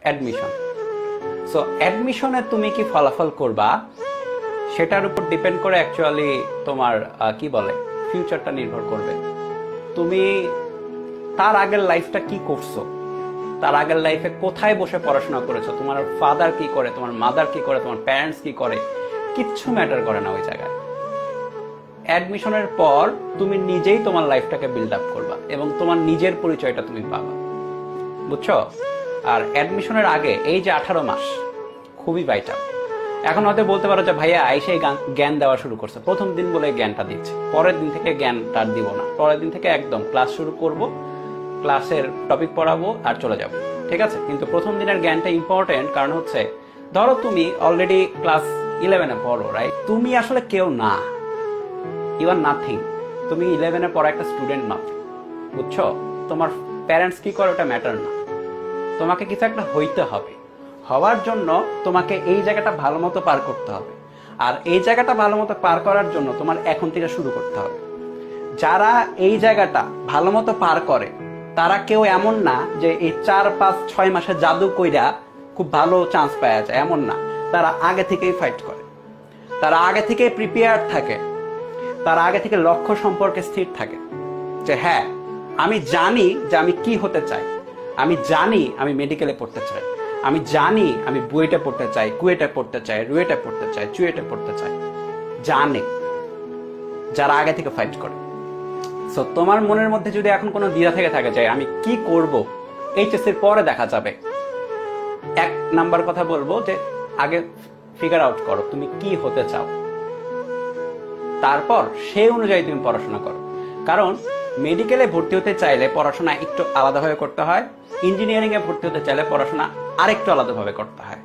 Admission. So অ্যাডমিশনে তুমি কি ফলাফল করবা সেটার উপর ডিপেন্ড করে অ্যাকচুয়ালি তোমার কি বলে ফিউচারটা নির্ভর করবে। তুমি তার আগের লাইফটা কি করছো, তার আগের লাইফে কোথায় বসে পড়াশোনা করেছো, তোমার ফাদার কি করে, তোমার মাদার কি করে, তোমার প্যারেন্টস কি করে, কিচ্ছু ম্যাটার করে না ওই জায়গায়। অ্যাডমিশনের পর তুমি নিজেই তোমার লাইফটাকে বিল্ড আপ করবা এবং তোমার নিজের পরিচয়টা তুমি পাবা, বুঝছো? আর অ্যাডমিশনের আগে এই যে 18 মাস খুবই ভাইটাল। এখন হয়তো বলতে পারো যে ভাইয়া আইসেই জ্ঞান দেওয়া শুরু করছে, প্রথম দিন বলে জ্ঞানটা দিচ্ছে, পরের দিন থেকে জ্ঞানটা দিব না, পরের দিন থেকে একদম ক্লাস শুরু করব, ক্লাসের টপিক পড়াবো আর চলে যাব, ঠিক আছে? কিন্তু প্রথম দিনের জ্ঞানটা ইম্পর্টেন্ট, কারণ হচ্ছে ধরো তুমি অলরেডি ক্লাস 11-এ পড়ো, রাইট? তুমি আসলে কেউ না, ইউ আর নাথিং। তুমি 11-এ পড়া একটা স্টুডেন্ট মাত্র, বুঝছো? তোমার প্যারেন্টস কি করে ওটা ম্যাটার না, তোমাকে কিছু একটা হইতে হবে। হওয়ার জন্য তোমাকে এই জায়গাটা ভালো মতো পার করতে হবে, আর এই জায়গাটা ভালো মতো পার করার জন্য তোমার এখন থেকে শুরু করতে হবে। যারা এই জায়গাটা ভালো মতো পার করে তারা কেউ এমন না যে এই 4-5-6 মাসে জাদু কইরা খুব ভালো চান্স পাওয়া যায়, এমন না। তারা আগে থেকেই ফাইট করে, তারা আগে থেকেই প্রিপেয়ার থাকে, তারা আগে থেকে লক্ষ্য সম্পর্কে স্থির থাকে যে হ্যাঁ আমি জানি যে আমি কি হতে চাই, আমি জানি আমি মেডিকেলে পড়তে চাই, আমি জানি আমি বুয়েটে পড়তে চাই, কুয়েটে পড়তে চাই, রুয়েটে পড়তে চাই, চুয়েটে পড়তে চাই। জানে যারা আগে থেকে ফাইট করে। সো তোমার মনের মধ্যে যদি এখন কোনো দ্বিধা থেকে থাকে যে আমি কি করব, এইচএসসির পরে দেখা যাবে, 1 নাম্বার কথা বলবো যে আগে ফিগার আউট করো তুমি কি হতে চাও, তারপর সেই অনুযায়ী তুমি পড়াশোনা করো। কারণ মেডিকেলে ভর্তি হতে চাইলে পড়াশোনা একটু আলাদাভাবে করতে হয়, ইঞ্জিনিয়ারিং এ ভর্তি হতে চাইলে পড়াশোনা আরেকটু আলাদাভাবে করতে হয়।